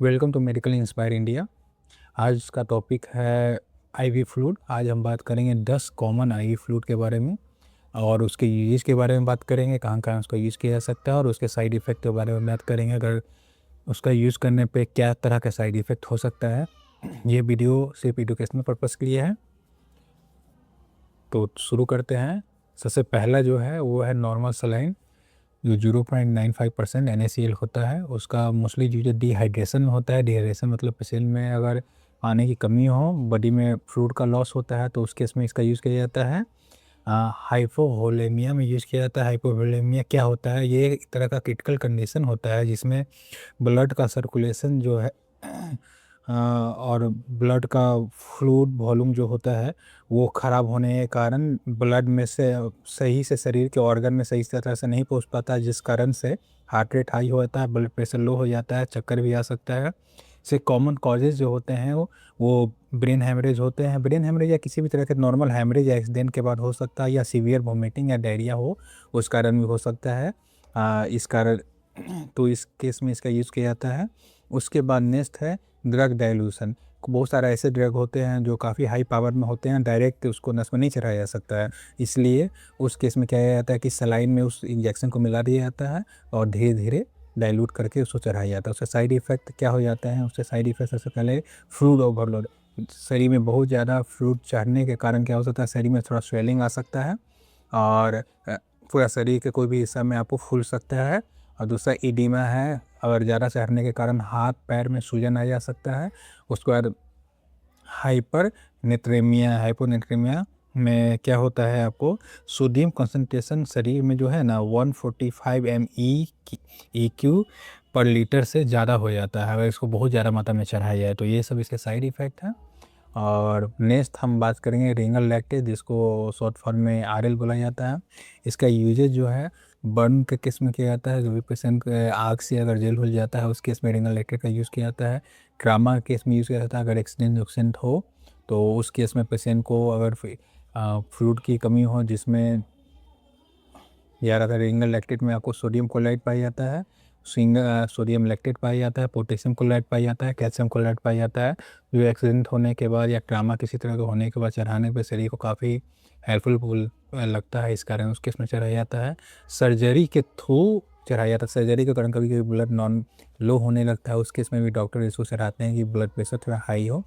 Welcome to medical inspire India. आज का topic है आईवी फ्लूइड। आज हम बात करेंगे 10 कॉमन आईवी फ्लूइड के बारे में और उसके यूजेस के बारे में बात करेंगे, कहाँ कहाँ उसका यूज़ किया जा सकता है और उसके साइड इफ़ेक्ट के बारे में बात करेंगे, अगर उसका यूज़ करने पे क्या तरह का साइड इफ़ेक्ट हो सकता है। ये वीडियो सिर्फ एजुकेशनल पर्पज़ के लिए है। तो शुरू करते हैं। सबसे पहला जो है वो है नॉर्मल सलाइन, जो 0.95% NaCl होता है। उसका मोस्टली यूज डिहाइड्रेशन में होता है। डिहाइड्रेशन मतलब पेशेंट में अगर पानी की कमी हो, बॉडी में फ्लूइड का लॉस होता है, तो उस केस में इसका यूज़ किया जाता है। हाइपोवोलेमिया में यूज़ किया जाता है। हाइपोवोलेमिया क्या होता है? ये एक तरह का क्रिटिकल कंडीशन होता है जिसमें ब्लड का सर्कुलेशन जो है और ब्लड का फ्लूइड वॉल्यूम जो होता है वो ख़राब होने के कारण ब्लड में से सही से शरीर के ऑर्गन में सही तरह से नहीं पहुंच पाता, जिस कारण से हार्ट रेट हाई होता है, ब्लड प्रेशर लो हो जाता है, चक्कर भी आ सकता है। से कॉमन कॉजेज़ जो होते हैं वो ब्रेन हैमरेज होते हैं। ब्रेन हैमरेज या किसी भी तरह के नॉर्मल हैमरेज या एक्सीडेंट के बाद हो सकता है, या सीवियर वोमिटिंग या डायरिया हो उस कारण भी हो सकता है। इस कारण तो इस केस में इसका यूज़ किया जाता है। उसके बाद नेक्स्ट है ड्रग डाइल्यूशन। बहुत सारे ऐसे ड्रग होते हैं जो काफ़ी हाई पावर में होते हैं, डायरेक्ट उसको नस में नहीं चढ़ाया जा सकता है। इसलिए उस केस में क्या किया जाता है कि सलाइन में उस इंजेक्शन को मिला दिया जाता है और धीरे धीरे डाइल्यूट करके उसको चढ़ाया जाता है। उससे साइड इफ़ेक्ट क्या हो जाता है? उससे साइड इफ़ेक्ट सबसे पहले फ्लूइड ओवरलोड। शरीर में बहुत ज़्यादा फ्लूइड चढ़ने के कारण क्या हो सकता है? शरीर में थोड़ा स्वेलिंग आ सकता है और पूरा शरीर के कोई भी हिस्सा में आपको फूल सकता है। और दूसरा इडिमा है, अगर ज़्यादा चढ़ने के कारण हाथ पैर में सूजन आ जा सकता है। उसके बाद हाइपरनेट्रेमिया। हाइपोनेट्रेमिया में क्या होता है? आपको सोडियम कंसंट्रेशन शरीर में जो है ना 145 MEq पर लीटर से ज़्यादा हो जाता है अगर इसको बहुत ज़्यादा मात्रा में चढ़ाया जाए। तो ये सब इसके साइड इफ़ेक्ट हैं। और नेक्स्ट हम बात करेंगे रिंगल लैक्टेज, जिसको शॉर्ट फॉर्म में RL बोला जाता है। इसका यूजेज जो है बर्न के केस में किया जाता है। जो भी पेशेंट आग से अगर जेल हो जाता है उस केस में रिंगल लैक्टेज का यूज़ किया जाता है। ट्रामा केस में यूज़ किया जाता है। अगर एक्सीडेंट हो तो उस केस में पेशेंट को अगर फ्लूइड की कमी हो, जिसमें ज़्यादातर रिंगल लैक्टेट में आपको सोडियम क्लोराइड पाया जाता है, सोडियम लैक्टेट पाया जाता है, पोटेशियम क्लोराइड पाया जाता है, कैल्शियम क्लोराइड पाया जाता है। जो एक्सीडेंट होने के बाद या ट्रामा किसी तरह का होने के बाद चढ़ाने पर शरीर को काफ़ी हेल्पफुल लगता है, इस कारण उसके इसमें चढ़ाया जाता है। सर्जरी के थ्रू चढ़ाया जाता है। सर्जरी के कारण कभी कभी ब्लड नॉन लो होने लगता है, उस केस में भी डॉक्टर इसको चढ़ाते हैं कि ब्लड प्रेशर थोड़ा हाई हो।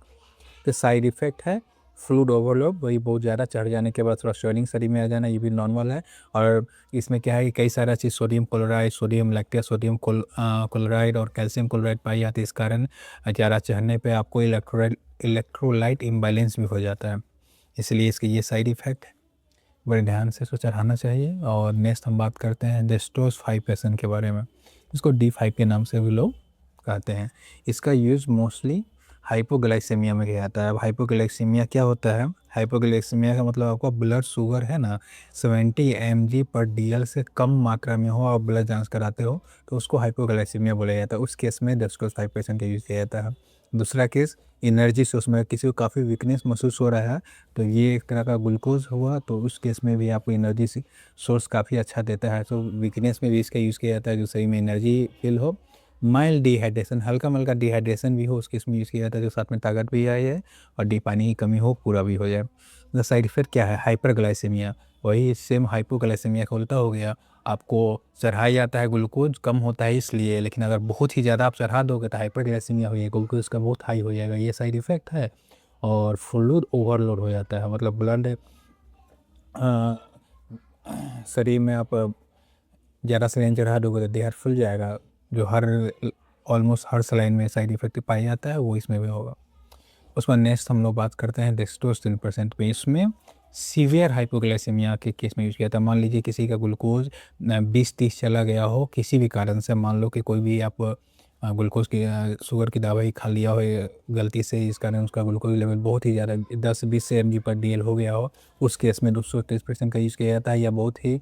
तो साइड इफ़ेक्ट है फ्लूइड ओवरलोड, वही बहुत ज़्यादा चढ़ जाने के बाद थोड़ा स्वेलिंग शरीर में आ जाना, ये भी नॉर्मल है। और इसमें क्या है कि कई सारा चीज़ sodium chloride, sodium lactate, sodium chloride और कैल्शियम क्लोराइड पाई जाती है। इस कारण ज़्यादा चढ़ने पे आपको इलेक्ट्रोलाइट इम्बैलेंस भी हो जाता है, इसलिए इसके ये साइड इफ़ेक्ट है। बड़े ध्यान से इसको चढ़ाना चाहिए। और नेक्स्ट हम बात करते हैं डेस्टोस 5% के बारे में, इसको D5 के नाम से भी लोग कहते हैं। इसका यूज़ मोस्टली हाइपोग्लाइसेमिया में किया जाता है। अब हाइपोग्लाइसेमिया क्या होता है? हाइपोग्लाइसेमिया का मतलब आपका ब्लड शुगर है ना 70 mg/dl से कम मात्रा में हो और ब्लड जांच कराते हो तो उसको हाइपोग्लाइसेमिया बोला जाता है। उस केस में डेस्टोस 5% का यूज़ किया जाता है। दूसरा केस एनर्जी से, उसमें किसी को काफ़ी वीकनेस महसूस हो रहा है तो ये एक तरह का ग्लूकोज हुआ, तो उस केस में भी आपको एनर्जी सोर्स काफ़ी अच्छा देता है। तो वीकनेस में भी इसका यूज़ किया जाता है, जो शरीर में एनर्जी फील हो। माइल्ड डिहाइड्रेशन, हल्का मल्का डिहाइड्रेशन भी हो उस केस में यूज़ किया जाता है, जो साथ में ताकत भी आ जाए और पानी की कमी हो पूरा भी हो जाए। तो साइड इफेक्ट क्या है? हाइपरग्लाइसेमिया, वही सेम हाइपोग्लाइसेमिया का उल्टा हो गया। आपको चढ़ाया जाता है, ग्लूकोज कम होता है इसलिए, लेकिन अगर बहुत ही ज़्यादा आप चढ़ा दोगे तो हाइपरग्लाइसेमिया हो जाएगा, ग्लूकोज का बहुत हाई हो जाएगा, ये साइड इफेक्ट है। और फ्लूइड ओवरलोड हो जाता है, मतलब ब्लड शरीर में आप ज़्यादा सलाइन चढ़ा दोगे तो देह फूल जाएगा, जो ऑलमोस्ट हर सलाइन में साइड इफेक्ट पाया जाता है, वो इसमें भी होगा। उसमें नेक्स्ट हम लोग बात करते हैं डेक्सट्रोज 3% पे। इसमें सीवियर हाइपोग्लाइसेमिया के केस में यूज़ किया था। मान लीजिए किसी का ग्लूकोज 20-30 चला गया हो किसी भी कारण से, मान लो कि कोई भी आप ग्लूकोज की शुगर की दवाई खा लिया हो गलती से, इस कारण उसका ग्लूकोज लेवल बहुत ही ज़्यादा 10-20 mg/dl हो गया हो, उस केस में 230% का यूज़ किया जाता है। या बहुत ही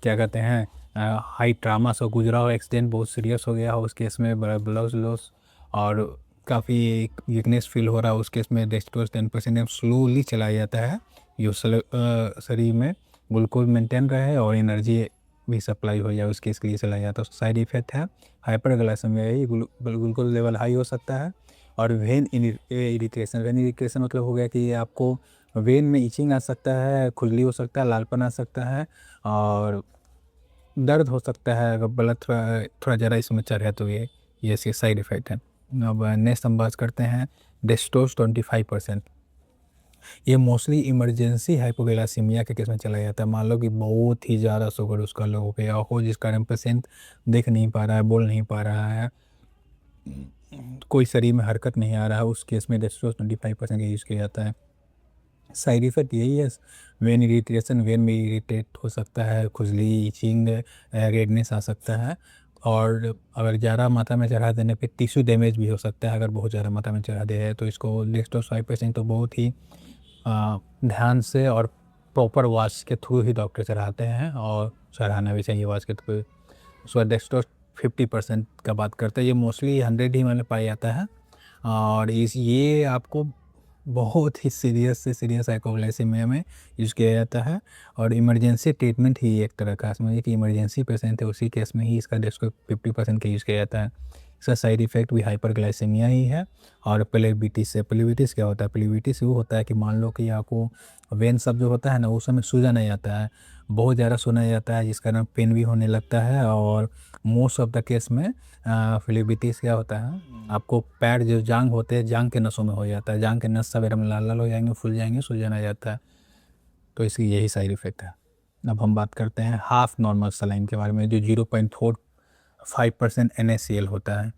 क्या कहते हैं हाई ट्रामा से गुजरा हो, एक्सीडेंट बहुत सीरियस हो गया हो, उस केस में ब्लड लॉस और काफ़ी वीकनेस फील हो रहा है, उस केस में डेक्सट्रोज 10% स्लोली चलाया जाता है, जो शरीर में ग्लूकोज मेंटेन रहे और एनर्जी भी सप्लाई हो जाए उसके इसके लिए चला जाता है। तो साइड इफ़ेक्ट है हाइपरग्लाइसेमिया, यही ग्लूकोज लेवल हाई हो सकता है। और वेन इरिटेशन, वेन इरिटेशन मतलब हो गया कि आपको वेन में इचिंग आ सकता है, खुजली हो सकता है, लालपन आ सकता है और दर्द हो सकता है अगर ब्लड थोड़ा थोड़ा ज़्यादा इसमें चढ़े तो ये इसके साइड इफ़ेक्ट हैं। अब नेक्स्ट हम बात करते हैं डेस्टोस 25%। ये मोस्टली इमरजेंसी हाइपोग्लाइसीमिया के केस में चला जाता है। मान लो कि बहुत ही ज़्यादा शुगर उसका लो हो गया हो, जिस कारण पेशेंट देख नहीं पा रहा है, बोल नहीं पा रहा है, कोई शरीर में हरकत नहीं आ रहा है, उस केस में डेस्टोस 25% का यूज़ किया जाता है। साइड इफ़ेक्ट यही है, वेन इरिटेशन, वेन में इरिटेट हो सकता है, खुजली, इचिंग, रेडनेस आ सकता है। और अगर ज़्यादा मात्रा में चढ़ा देने पे टिश्यू डैमेज भी हो सकता है। अगर बहुत ज़्यादा मात्रा में चढ़ा दिया है तो इसको डेस्टोस 5% तो बहुत ही ध्यान से और प्रॉपर वॉश के थ्रू ही डॉक्टर चढ़ाते हैं और चढ़ाना भी चाहिए वॉश के थ्रू। उसके डेस्टोस 50% का बात करते हैं, ये मोस्टली 100 ही में पाया जाता है और ये आपको बहुत ही सीरियस से सीरियस हाइपोग्लाइसेमिया में यूज़ किया जाता है और इमरजेंसी ट्रीटमेंट ही एक तरह का, समझिए कि इमरजेंसी पेशेंट है उसी केस में ही इसका डेस्को 50% का यूज़ किया जाता है। इसका साइड इफ़ेक्ट भी हाइपरग्लाइसेमिया ही है। और प्लेबिटिस से, प्लेबिटिस क्या होता है? प्लेबिटिस वो होता है कि मान लो कि आपको वेन सब जो होता है ना उस समय सूजन आ जाता है, बहुत ज़्यादा सुना जाता है, जिस कारण पेन भी होने लगता है। और मोस्ट ऑफ द केस में फ्लेबिटिस क्या होता है, आपको पैर जो जांग होते हैं, जांग के नसों में हो जाता है, जांग के नस सवेरे में लाल लाल हो जाएंगे, फूल जाएंगे, सूजन आ जाता है। तो इसकी यही साइड इफ़ेक्ट है। अब हम बात करते हैं हाफ नॉर्मल सलाइन के बारे में, जो 0.45% NaCl होता है।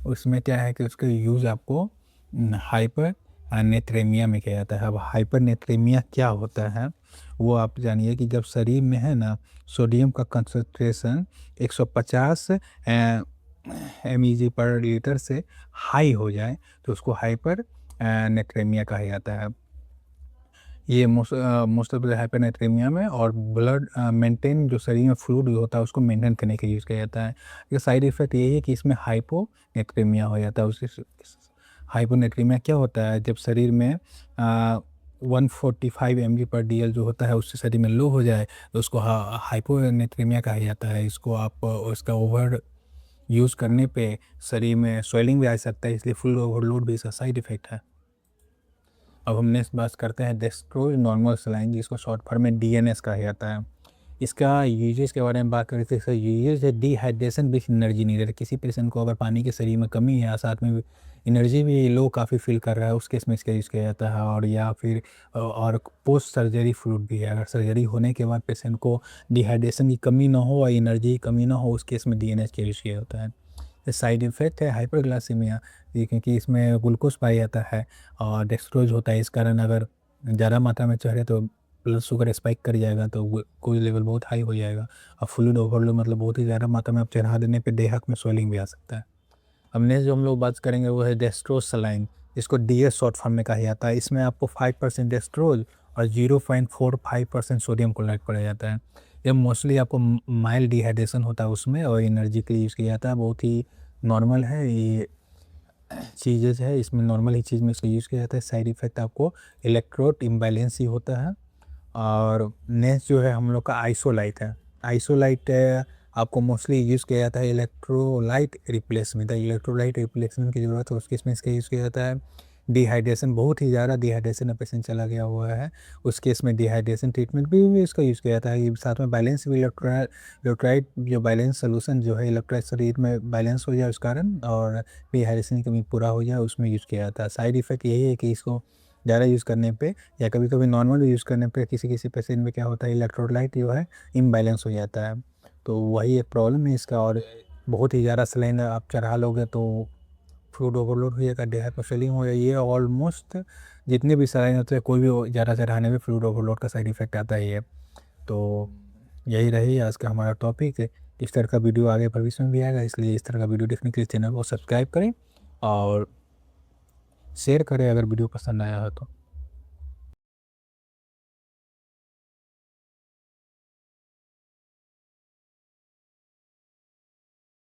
उसमें क्या है कि उसका यूज़ आपको हाइपर नेथ्रेमिया में किया जाता है। अब हाइपर नेथ्रेमिया क्या होता है वो आप जानिए कि जब शरीर में है ना सोडियम का कंसंट्रेशन 150 mg/L से हाई हो जाए तो उसको हाइपर नेथ्रेमिया कहा जाता है। ये मोस्ट ऑफ द हाइपरनेथ्रेमिया में और ब्लड मेंटेन जो शरीर में फ्लूइड होता है उसको मेंटेन करने के लिए यूज़ किया जाता है। ये साइड इफ़ेक्ट यही है कि इसमें हाइपोनेथ्रेमिया हो जाता है। उसी हाइपोनेथ्रेमिया क्या होता है, जब शरीर में 145 mg/dl जो होता है उससे शरीर में लो हो जाए तो उसको हाइपोनेथ्रेमिया कहा जाता है। इसको आप उसका ओवर यूज़ करने पे शरीर में स्वेलिंग भी आ सकता है, इसलिए फुल ओवरलोड भी इसका साइड इफ़ेक्ट है। अब हम नेक्स्ट बात करते हैं डेस्ट्रोज नॉर्मल सलाइन, जिसको शॉर्ट फॉर्म में DNS कहा जाता है। इसका यूजेस के बारे में बात करें तो इसका यूजेस है डिहाइड्रेशन विथ एनर्जी नीडेड। किसी पेशेंट को अगर पानी के शरीर में कमी है या साथ में एनर्जी भी लो काफ़ी फील कर रहा है, उस केस में इसका यूज़ किया जाता है। और या फिर और पोस्ट सर्जरी फ्लूइड भी है, अगर सर्जरी होने के बाद पेशेंट को डिहाइड्रेशन की कमी ना हो और एनर्जी की कमी ना हो, उस केस में DNS का यूज़ किया जाता है। साइड इफ़ेक्ट है हाइपरग्लाइसेमिया, ये क्योंकि इसमें ग्लूकोज पाया जाता है और डेक्सट्रोज होता है, इस कारण अगर ज़्यादा मात्रा में चढ़े तो ब्लड शुगर स्पाइक कर जाएगा, तो ग्लूकोज लेवल बहुत हाई हो जाएगा और फ्लूइड ओवरलोड मतलब बहुत ही ज़्यादा मात्रा में आप चढ़ा देने पे देह में स्वेलिंग भी आ सकता है। अब नेक्स्ट जो हम लोग बात करेंगे वो है डेस्ट्रोज सलाइन, जिसको DS शॉर्ट फॉर्म में कहा जाता है। इसमें आपको 5% डेस्ट्रोज और 0.45% सोडियम क्लोराइड पड़ा जाता है। ये मोस्टली आपको माइल्ड डिहाइड्रेशन होता है उसमें और एनर्जी के लिए यूज़ किया जाता है। बहुत ही नॉर्मल है ये चीज़ें है, इसमें नॉर्मल ही चीज़ में इसको यूज़ किया जाता है। साइड इफ़ेक्ट आपको इलेक्ट्रोड इम्बैलेंस ही होता है। और नेक्स्ट जो है हम लोग का आइसोलाइट है। आइसोलाइट आपको मोस्टली यूज़ किया जाता है इलेक्ट्रोलाइट रिप्लेसमेंट, इलेक्ट्रोलाइट रिप्लेसमेंट की ज़रूरत है उसके इसमें इसका यूज़ किया जाता है। डिहाइड्रेशन, बहुत ही ज़्यादा डिहाइड्रेशन में पेशेंट चला गया हुआ है, उस केस में डिहाइड्रेशन ट्रीटमेंट भी इसका यूज़ किया जाता है। ये साथ में बैलेंस भी इलेक्ट्रोलाइट जो बैलेंस सोल्यूशन जो है इलेक्ट्रोलाइट शरीर में बैलेंस हो जाए उस कारण और डिहाइड्रेशन की कमी पूरा हो जाए, उसमें यूज़ किया जाता है। साइड इफ़ेक्ट यही है कि इसको ज़्यादा यूज़ करने पे या कभी-कभी नॉर्मल यूज़ करने पे किसी-किसी पेशेंट में क्या होता है इलेक्ट्रोलाइट जो है इम्बैलेंस हो जाता है। तो वही एक प्रॉब्लम है इसका। और बहुत ही ज़्यादा सलाइन आप चढ़ा लोगे तो फ्लूइड ओवरलोड हो जाएगा, डिहाइड्रोफिलिंग हो जाएगी। ये ऑलमोस्ट जितने भी सलाइन होते हैं कोई भी ज़्यादा चढ़ाने में फ्लूइड ओवरलोड का साइड इफ़ेक्ट आता ही है। तो यही रही आज का हमारा टॉपिक। इस तरह का वीडियो आगे भविष्य में भी आएगा, इसलिए इस तरह का वीडियो देखने के लिए चैनल को सब्सक्राइब करें और शेयर करें अगर वीडियो पसंद आया हो तो।